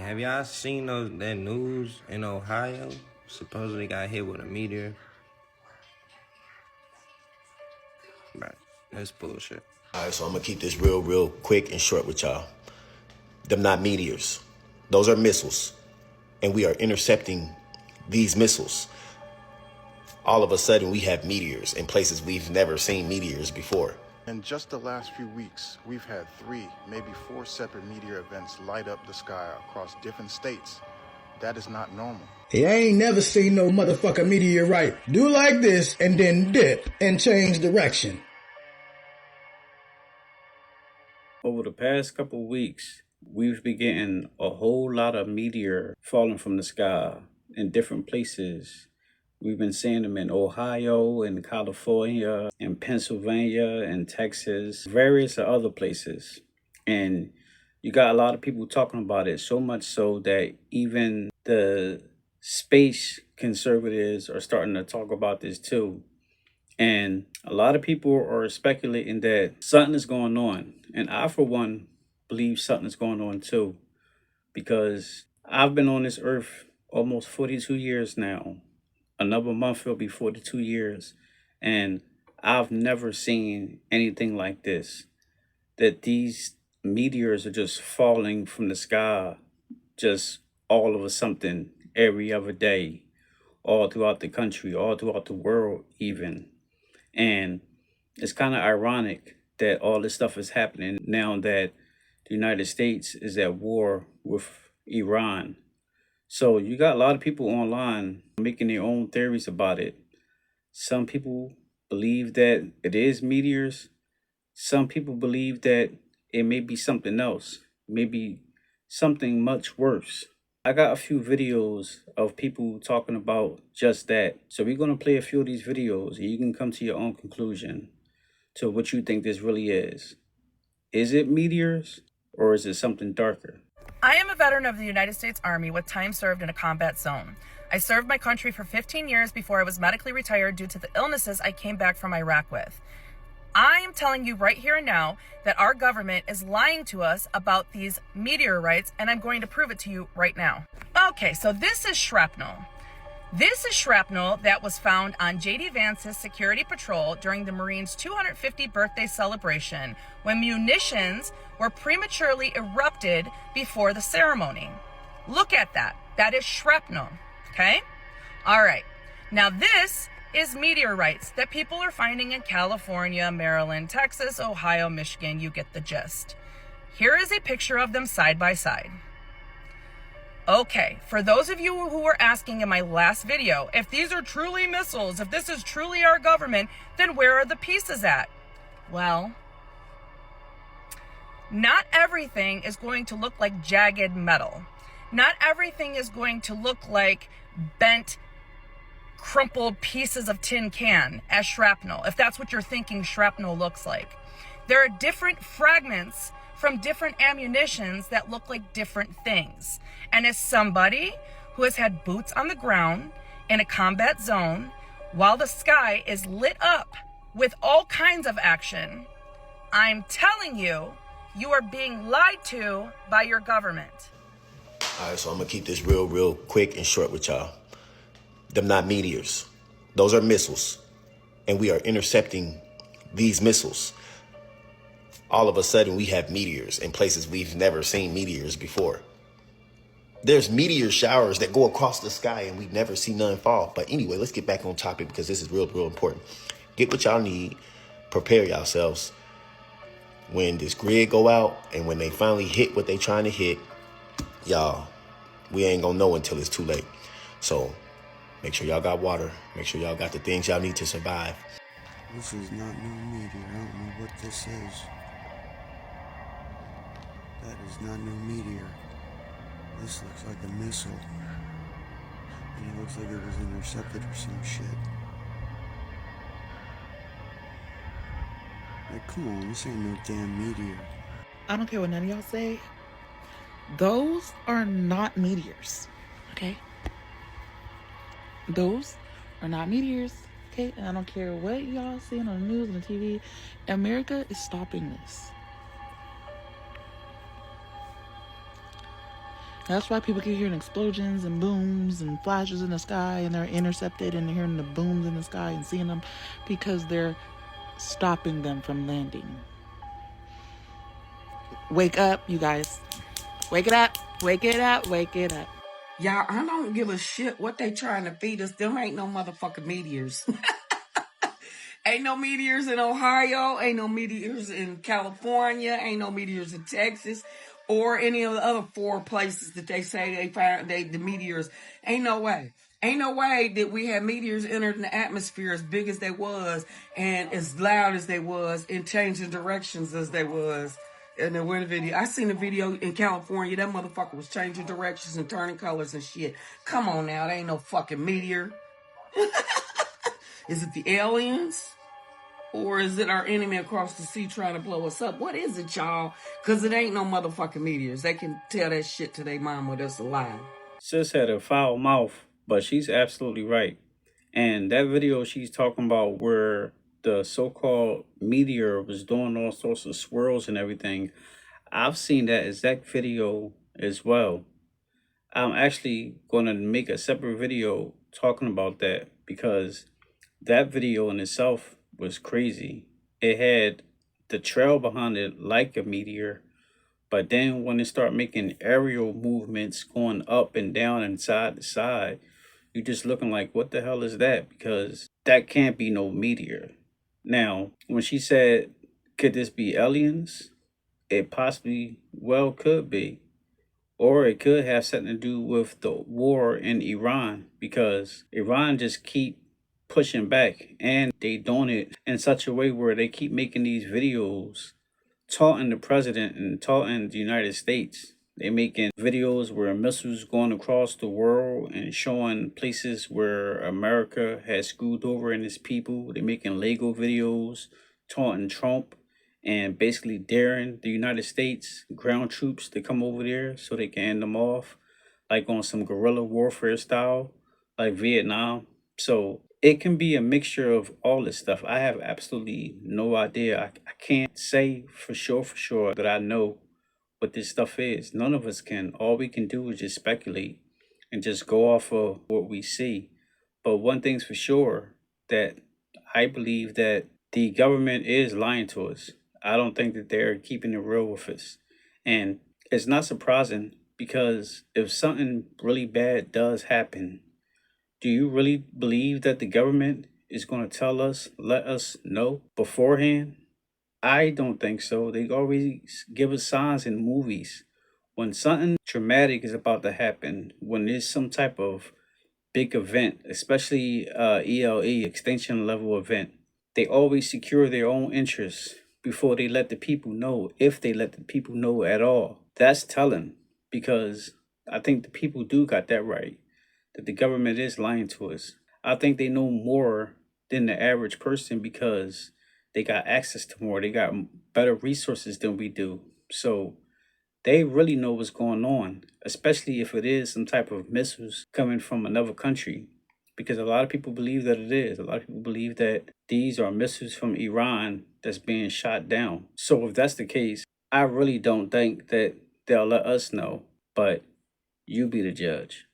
have y'all seen that news in Ohio? Supposedly got hit with a meteor. Right, that's bullshit. All right, so I'm gonna keep this real quick and short with y'all. Them not meteors. Those are missiles. And we are intercepting these missiles. All of a sudden, we have meteors in places we've never seen meteors before. In just the last few weeks, we've had 3, maybe 4 separate meteor events light up the sky across different states. That is not normal. I ain't never seen no motherfucking meteorite do like this and then dip and change direction. Over the past couple of weeks, we've been getting a whole lot of meteor falling from the sky in different places. We've been seeing them in Ohio, in California, in Pennsylvania, in Texas, various other places. And you got a lot of people talking about it, so much so that even the space conservatives are starting to talk about this too. And a lot of people are speculating that something is going on. And I, for one, believe something is going on too. Because I've been on this earth almost 42 years now. Another month will be 42 years. And I've never seen anything like this. That these meteors are just falling from the sky, just all over something every other day, all throughout the country, all throughout the world even. And it's kind of ironic that all this stuff is happening now that the United States is at war with Iran. So you got a lot of people online making their own theories about it. Some people believe that it is meteors. Some people believe that it may be something else, maybe something much worse. I got a few videos of people talking about just that. So we're going to play a few of these videos and you can come to your own conclusion to what you think this really is. Is it meteors or is it something darker? I am a veteran of the United States Army with time served in a combat zone. I served my country for 15 years before I was medically retired due to the illnesses I came back from Iraq with. I am telling you right here and now that our government is lying to us about these meteorites, and I'm going to prove it to you right now. Okay, so this is shrapnel. This is shrapnel that was found on J.D. Vance's security patrol during the Marines' 250th birthday celebration when munitions were prematurely erupted before the ceremony. Look at that. That is shrapnel, okay? All right. Now this is meteorites that people are finding in California, Maryland, Texas, Ohio, Michigan. You get the gist. Here is a picture of them side by side. Okay, for those of you who were asking in my last video, if these are truly missiles, if this is truly our government, then where are the pieces at? Well, not everything is going to look like jagged metal. Not everything is going to look like bent, crumpled pieces of tin can as shrapnel, if that's what you're thinking shrapnel looks like. There are different fragments from different ammunitions that look like different things. And as somebody who has had boots on the ground in a combat zone while the sky is lit up with all kinds of action, I'm telling you, you are being lied to by your government. All right, so I'm gonna keep this real quick and short with y'all. Them not meteors. Those are missiles. And we are intercepting these missiles. All of a sudden, we have meteors in places we've never seen meteors before. There's meteor showers that go across the sky and we never see none fall. But anyway, let's get back on topic because this is real important. Get what y'all need. Prepare yourselves. When this grid go out and when they finally hit what they trying to hit, y'all, we ain't gonna know until it's too late. So make sure y'all got water. Make sure y'all got the things y'all need to survive. This is not no meteor. I don't know what this is. That is not no meteor. This looks like a missile. And it looks like it was intercepted or some shit. Like, come on, this ain't no damn meteor. I don't care what none of y'all say. Those are not meteors, okay? Those are not meteors, okay? And I don't care what y'all seeing on the news and the TV. America is stopping this. That's why people keep hearing explosions and booms and flashes in the sky, and they're intercepted and they're hearing the booms in the sky and seeing them because they're stopping them from landing. Wake up, you guys. Wake it up. Wake it up. Wake it up. Y'all, I don't give a shit what they trying to feed us. Them ain't no motherfucking meteors. Ain't no meteors in Ohio. Ain't no meteors in California. Ain't no meteors in Texas. Or any of the other 4 places that they say they found the meteors. Ain't no way. Ain't no way that we had meteors entered in the atmosphere as big as they was and as loud as they was and changing directions as they was. And there went a video. I seen a video in California. That motherfucker was changing directions and turning colors and shit. Come on now. There ain't no fucking meteor. Is it the aliens? Or is it our enemy across the sea trying to blow us up? What is it, y'all? Because it ain't no motherfucking meteors. They can tell that shit to their mama that's alive. Sis had a foul mouth, but she's absolutely right. And that video she's talking about where the so-called meteor was doing all sorts of swirls and everything, I've seen that exact video as well. I'm actually going to make a separate video talking about that because that video in itself was crazy. It had the trail behind it like a meteor, but then when they start making aerial movements going up and down and side to side, you're just looking like, what the hell is that? Because that can't be no meteor. Now, when she said, could this be aliens? It possibly well could be. Or it could have something to do with the war in Iran, because Iran just keep pushing back, and they doing it in such a way where they keep making these videos taunting the president and taunting the United States. They making videos where missiles going across the world and showing places where America has screwed over and its people. They making Lego videos taunting Trump and basically daring the United States ground troops to come over there so they can end them off, like on some guerrilla warfare style, like Vietnam. So it can be a mixture of all this stuff. I have absolutely no idea. I can't say for sure that I know what this stuff is. None of us can. All we can do is just speculate and just go off of what we see. But one thing's for sure, that I believe that the government is lying to us. I don't think that they're keeping it real with us. And it's not surprising, because if something really bad does happen, do you really believe that the government is going to tell us, let us know beforehand? I don't think so. They always give us signs in movies. When something traumatic is about to happen, when there's some type of big event, especially ELE, extinction level event, they always secure their own interests before they let the people know, if they let the people know at all. That's telling, because I think the people do got that right, that the government is lying to us. I think they know more than the average person because they got access to more. They got better resources than we do. So they really know what's going on, especially if it is some type of missiles coming from another country, because a lot of people believe that it is. A lot of people believe that these are missiles from Iran that's being shot down. So if that's the case, I really don't think that they'll let us know, but you be the judge.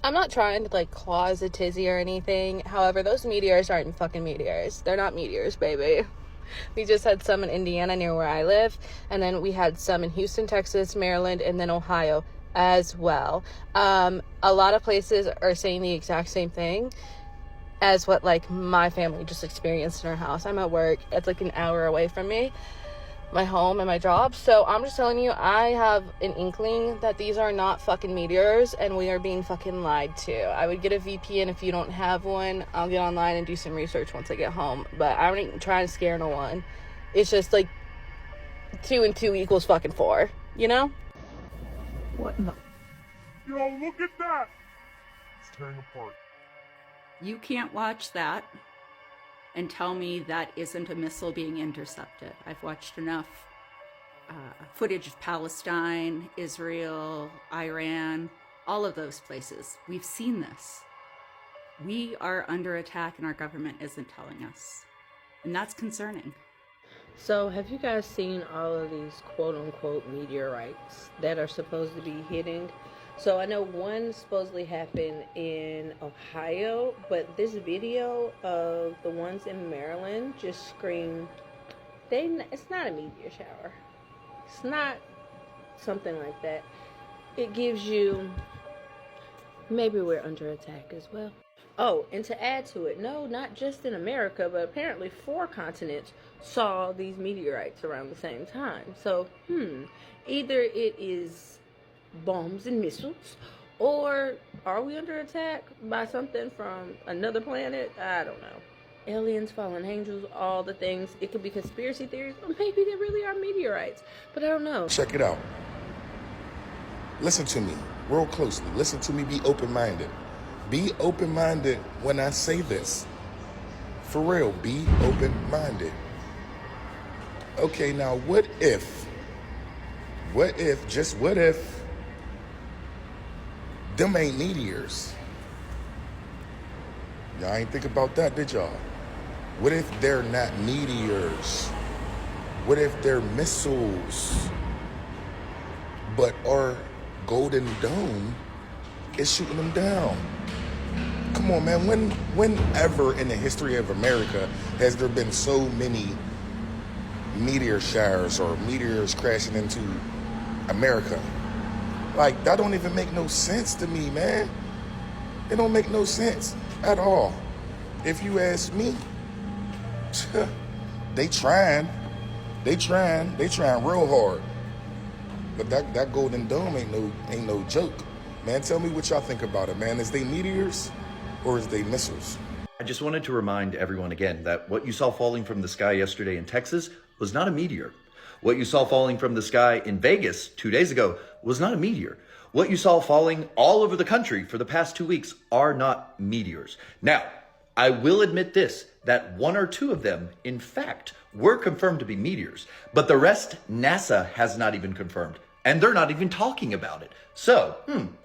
I'm not trying to cause a tizzy or anything. However, those meteors aren't fucking meteors. They're not meteors, baby. We just had some in Indiana near where I live, and then we had some in Houston, Texas, Maryland, and then Ohio as well. A lot of places are saying the exact same thing as what my family just experienced in our house. I'm at work. It's an hour away from me, my home and my job. So I'm just telling you, I have an inkling that these are not fucking meteors and we are being fucking lied to. I would get a VPN. If you don't have one, I'll get online and do some research once I get home. But I ain't trying to scare no one. It's just 2 and 2 equals fucking 4, you know? What in the... Yo, look at that! It's tearing apart. You can't watch that and tell me that isn't a missile being intercepted. I've watched enough footage of Palestine, Israel, Iran, all of those places. We've seen this. We are under attack and our government isn't telling us. And that's concerning. So have you guys seen all of these quote-unquote meteorites that are supposed to be hitting So I know one supposedly happened in Ohio, but this video of the ones in Maryland just scream, it's not a meteor shower. It's not something like that. It gives you, maybe we're under attack as well. Oh, and to add to it, no, not just in America, but apparently 4 continents saw these meteorites around the same time. So, either it is bombs and missiles, or are we under attack by something from another planet? I don't know. Aliens, fallen angels, all the things. It could be conspiracy theories, or maybe there really are meteorites, but I don't know. Check it out. Listen to me real closely. Listen to me. Be open-minded. Be open-minded when I say this. For real, be open-minded. Okay, now what if, just what if, them ain't meteors? Y'all ain't think about that, did y'all? What if they're not meteors? What if they're missiles? But our Golden Dome is shooting them down. Come on, man. Whenever in the history of America has there been so many meteor showers or meteors crashing into America? Like, that don't even make no sense to me, man. It don't make no sense at all. If you ask me, they trying real hard. But that Golden Dome ain't no joke. Man, tell me what y'all think about it, man. Is they meteors or is they missiles? I just wanted to remind everyone again that what you saw falling from the sky yesterday in Texas was not a meteor. What you saw falling from the sky in Vegas 2 days ago was not a meteor. What you saw falling all over the country for the past 2 weeks are not meteors. Now, I will admit this, that 1 or 2 of them, in fact, were confirmed to be meteors, but the rest NASA has not even confirmed, and they're not even talking about it. So,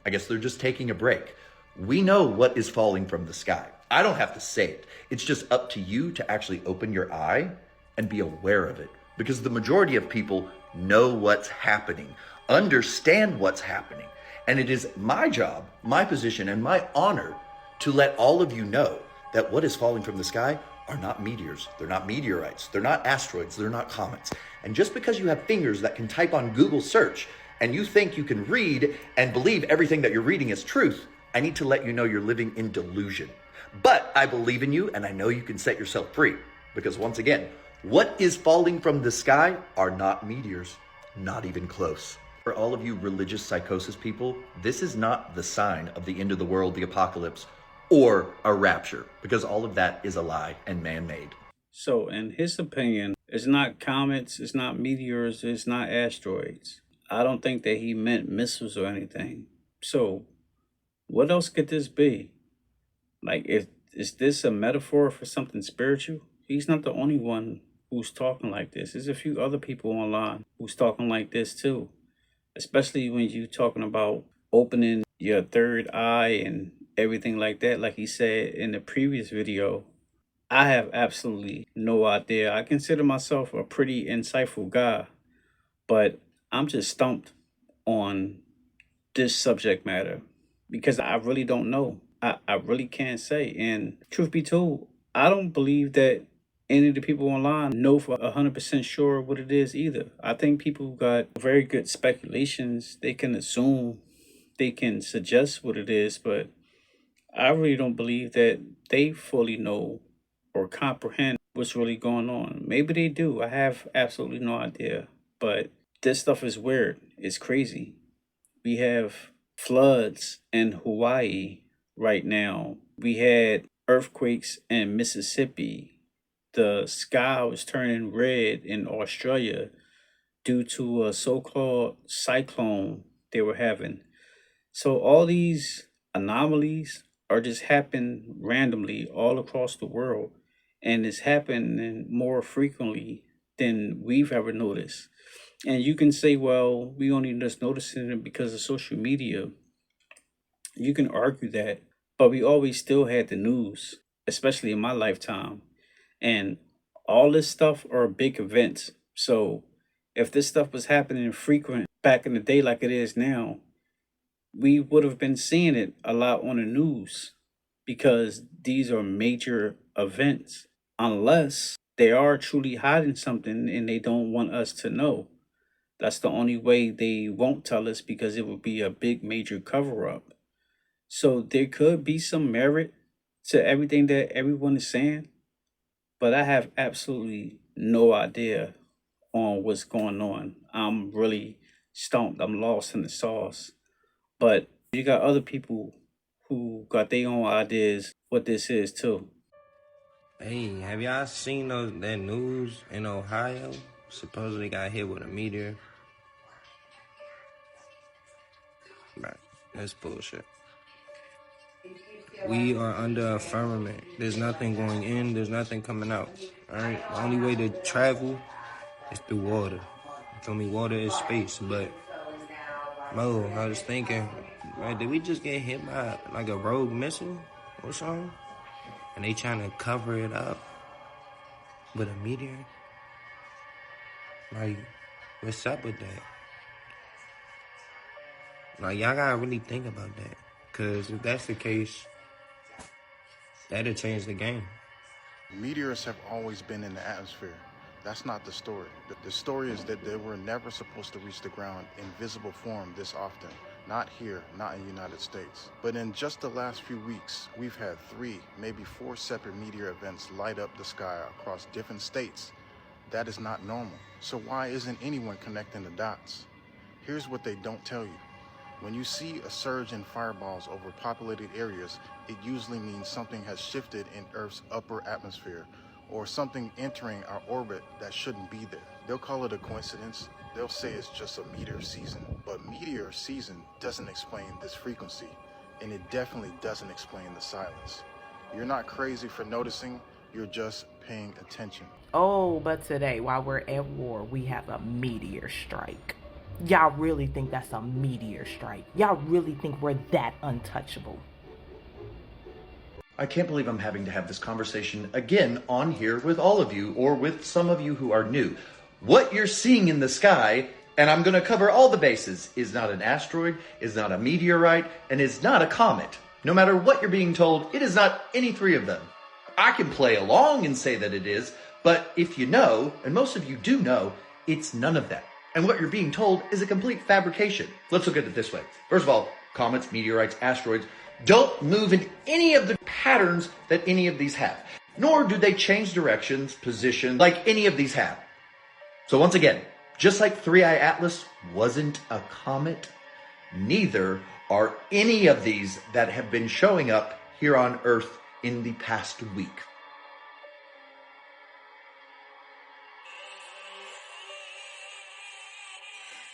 I guess they're just taking a break. We know what is falling from the sky. I don't have to say it. It's just up to you to actually open your eye and be aware of it. Because the majority of people know what's happening, understand what's happening. And it is my job, my position, and my honor to let all of you know that what is falling from the sky are not meteors. They're not meteorites. They're not asteroids. They're not comets. And just because you have fingers that can type on Google search and you think you can read and believe everything that you're reading is truth, I need to let you know you're living in delusion. But I believe in you and I know you can set yourself free. Because once again, what is falling from the sky are not meteors, not even close. For all of you religious psychosis people, this is not the sign of the end of the world, the apocalypse, or a rapture, because all of that is a lie and man-made. So in his opinion, it's not comets, it's not meteors, it's not asteroids. I don't think that he meant missiles or anything. So what else could this be? Like, is this a metaphor for something spiritual? He's not the only one who's talking like this. There's a few other people online who's talking like this too. Especially when you're talking about opening your third eye and everything like that. Like he said in the previous video, I have absolutely no idea. I consider myself a pretty insightful guy, but I'm just stumped on this subject matter because I really don't know. I really can't say. And truth be told, I don't believe that any of the people online know for 100% sure what it is either. I think people got very good speculations. They can assume, they can suggest what it is, but I really don't believe that they fully know or comprehend what's really going on. Maybe they do. I have absolutely no idea. But this stuff is weird. It's crazy. We have floods in Hawaii right now. We had earthquakes in Mississippi. The sky was turning red in Australia due to a so-called cyclone they were having. So all these anomalies are just happening randomly all across the world. And it's happening more frequently than we've ever noticed. And you can say, well, we only just noticing it because of social media. You can argue that, but we always still had the news, especially in my lifetime. And all this stuff are big events. So if this stuff was happening frequent back in the day like it is now, we would have been seeing it a lot on the news because these are major events, unless they are truly hiding something and they don't want us to know. That's the only way they won't tell us, because it would be a big major cover up. So there could be some merit to everything that everyone is saying, but I have absolutely no idea on what's going on. I'm really stumped. I'm lost in the sauce. But you got other people who got their own ideas what this is too. Hey, have y'all seen that news in Ohio? Supposedly got hit with a meteor. Right, that's bullshit. We are under a firmament. There's nothing going in, there's nothing coming out. Alright? The only way to travel is through water. You feel me? Water is space. But Mo, I was thinking, right, did we just get hit by like a rogue missile or something? And they trying to cover it up with a meteor? Like, what's up with that? Like, y'all gotta really think about that. Because if that's the case, that'll change the game. Meteors have always been in the atmosphere. That's not the story. The story is that they were never supposed to reach the ground in visible form this often. Not here, not in the United States. But in just the last few weeks, we've had 3, maybe 4 separate meteor events light up the sky across different states. That is not normal. So why isn't anyone connecting the dots? Here's what they don't tell you. When you see a surge in fireballs over populated areas, it usually means something has shifted in Earth's upper atmosphere, or something entering our orbit that shouldn't be there. They'll call it a coincidence. They'll say it's just a meteor season. But meteor season doesn't explain this frequency, and it definitely doesn't explain the silence. You're not crazy for noticing, you're just paying attention. Oh, but today, while we're at war, we have a meteor strike. Y'all really think that's a meteor strike? Y'all really think we're that untouchable? I can't believe I'm having to have this conversation again on here with all of you, or with some of you who are new. What you're seeing in the sky, and I'm going to cover all the bases, is not an asteroid, is not a meteorite, and is not a comet. No matter what you're being told, it is not any 3 of them. I can play along and say that it is, but if you know, and most of you do know, it's none of that. And what you're being told is a complete fabrication. Let's look at it this way. First of all, comets, meteorites, asteroids don't move in any of the patterns that any of these have. Nor do they change directions, position, like any of these have. So once again, just like 3i Atlas wasn't a comet, neither are any of these that have been showing up here on Earth in the past week.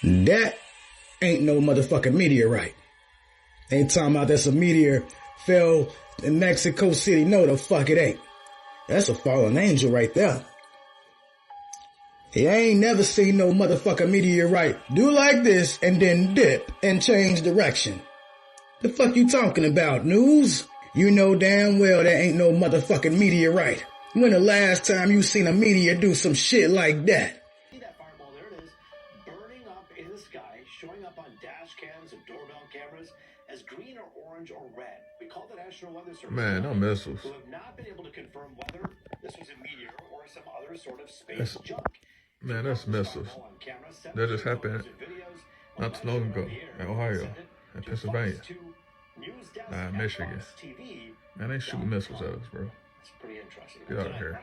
That ain't no motherfucking meteorite. Ain't talking about that's a meteor fell in Mexico City. No, the fuck it ain't. That's a fallen angel right there. He ain't never seen no motherfucking meteorite do like this and then dip and change direction. The fuck you talking about, news? You know damn well there ain't no motherfucking meteorite. When the last time you seen a meteor do some shit like that? Showing up on dash cams and doorbell cameras as green or orange or red. We call the National Weather Service. Man, no missiles. Who have not been able to confirm whether this was a meteor or some other sort of space junk. Man, that's missiles. That just happened not too long ago in Ohio and Pennsylvania. Michigan. Man, they shoot missiles at us, bro. It's pretty interesting. Get out of here.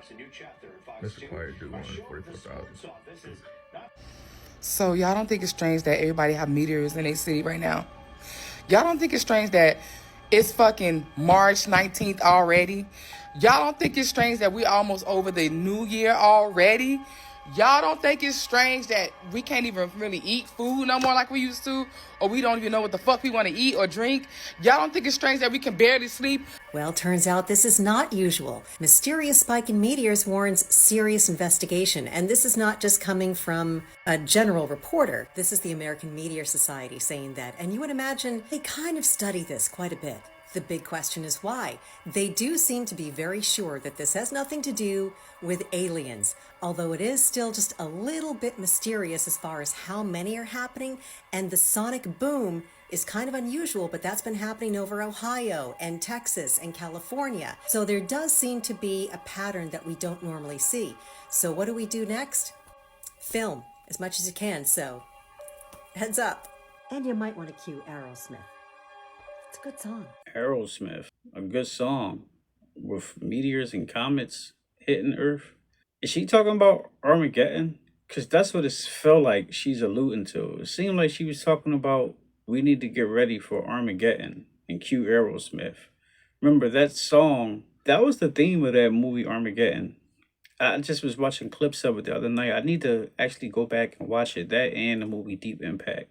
Missile probably do 144,000. So y'all don't think it's strange that everybody have meteors in their city right now? Y'all don't think it's strange that it's fucking March 19th already? Y'all don't think it's strange that we almost over the new year already? Y'all don't think it's strange that we can't even really eat food no more like we used to? Or we don't even know what the fuck we want to eat or drink? Y'all don't think it's strange that we can barely sleep? Well, turns out this is not usual. Mysterious spike in meteors warrants serious investigation. And this is not just coming from a general reporter. This is the American Meteor Society saying that. And you would imagine they kind of study this quite a bit. The big question is why. They do seem to be very sure that this has nothing to do with aliens, although it is still just a little bit mysterious as far as how many are happening, and the sonic boom is kind of unusual, but that's been happening over Ohio and Texas and California. So there does seem to be a pattern that we don't normally see. So what do we do next? Film as much as you can, so heads up. And you might want to cue Aerosmith. It's a good song. Aerosmith, a good song with meteors and comets hitting Earth. Is she talking about Armageddon? Because that's what it felt like she's alluding to. It seemed like she was talking about we need to get ready for Armageddon and cue Aerosmith. Remember that song? That was the theme of that movie Armageddon. I just was watching clips of it the other night. I need to actually go back and watch it. That and the movie Deep Impact.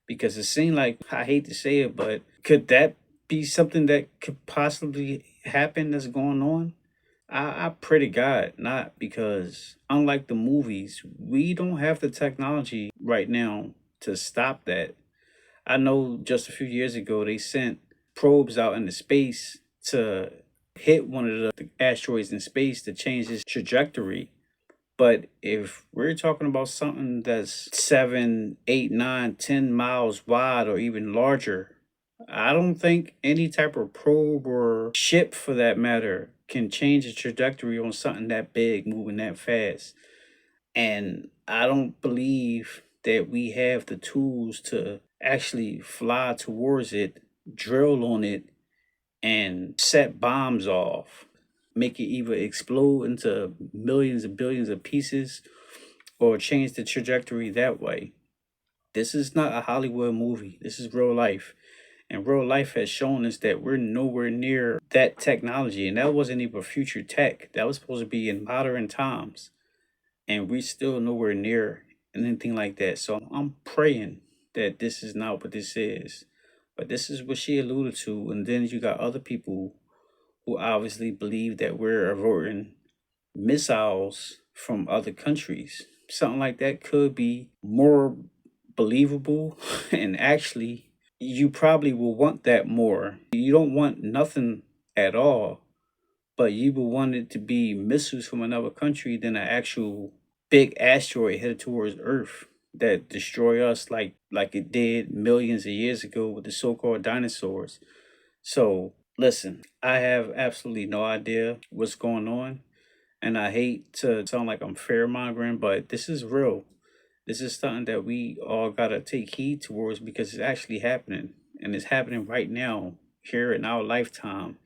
Because it seemed like, I hate to say it, but could that be something that could possibly happen that's going on? I pray to God not, because unlike the movies, we don't have the technology right now to stop that. I know just a few years ago, they sent probes out into space to hit one of the asteroids in space to change its trajectory. But if we're talking about something that's 7, 8, 9, 10 miles wide or even larger, I don't think any type of probe or ship, for that matter, can change the trajectory on something that big moving that fast. And I don't believe that we have the tools to actually fly towards it, drill on it, and set bombs off. Make it either explode into millions and billions of pieces or change the trajectory that way. This is not a Hollywood movie. This is real life. And real life has shown us that we're nowhere near that technology. And that wasn't even future tech. That was supposed to be in modern times. And we're still nowhere near anything like that. So I'm praying that this is not what this is. But this is what she alluded to. And then you got other people who obviously believe that we're averting missiles from other countries. Something like that could be more believable, and actually you probably will want that more. You don't want nothing at all, but you will want it to be missiles from another country than an actual big asteroid headed towards Earth that destroy us like it did millions of years ago with the so-called dinosaurs. So listen, I have absolutely no idea what's going on, and I hate to sound like I'm fear-mongering, but this is real. This is something that we all gotta take heed towards, because it's actually happening, and it's happening right now here in our lifetime,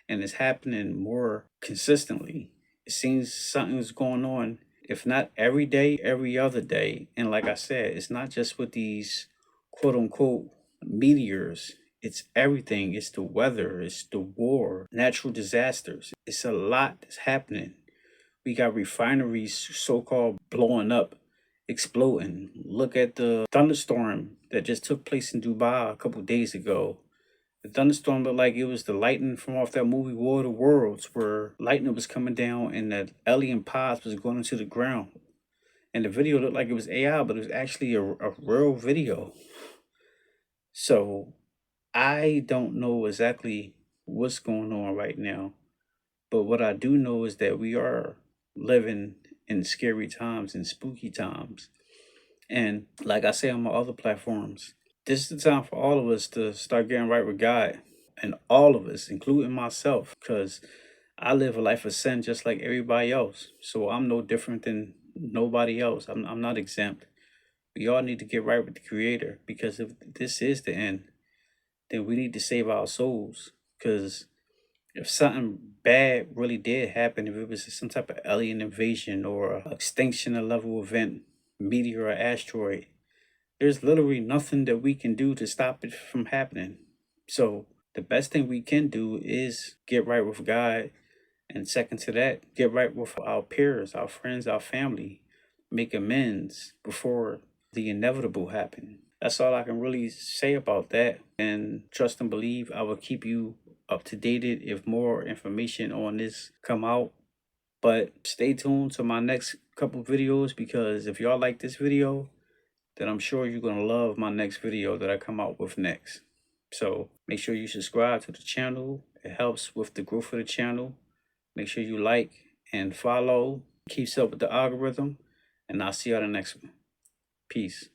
and it's happening more consistently. It seems something's going on, if not every day, every other day. And like I said, it's not just with these quote-unquote meteors. It's everything. It's the weather. It's the war, natural disasters. It's a lot that's happening. We got refineries so-called blowing up, exploding. Look at the thunderstorm that just took place in Dubai a couple days ago. The thunderstorm looked like it was the lightning from off that movie War of the Worlds, where lightning was coming down and the alien pods was going into the ground. And the video looked like it was AI, but it was actually a real video. So I don't know exactly what's going on right now, but what I do know is that we are living in scary times and spooky times. And like I say on my other platforms, this is the time for all of us to start getting right with God, and all of us, including myself, because I live a life of sin just like everybody else. So I'm no different than nobody else. I'm not exempt. We all need to get right with the Creator, because if this is the end, then we need to save our souls. Because if something bad really did happen, if it was some type of alien invasion or a extinction level event, meteor or asteroid, there's literally nothing that we can do to stop it from happening. So the best thing we can do is get right with God. And second to that, get right with our peers, our friends, our family. Make amends before the inevitable happen. That's all I can really say about that. And trust and believe I will keep you up to date if more information on this come out. But stay tuned to my next couple videos, because if y'all like this video, then I'm sure you're going to love my next video that I come out with next. So make sure you subscribe to the channel. It helps with the growth of the channel. Make sure you like and follow. Keeps up with the algorithm. And I'll see you on the next one. Peace.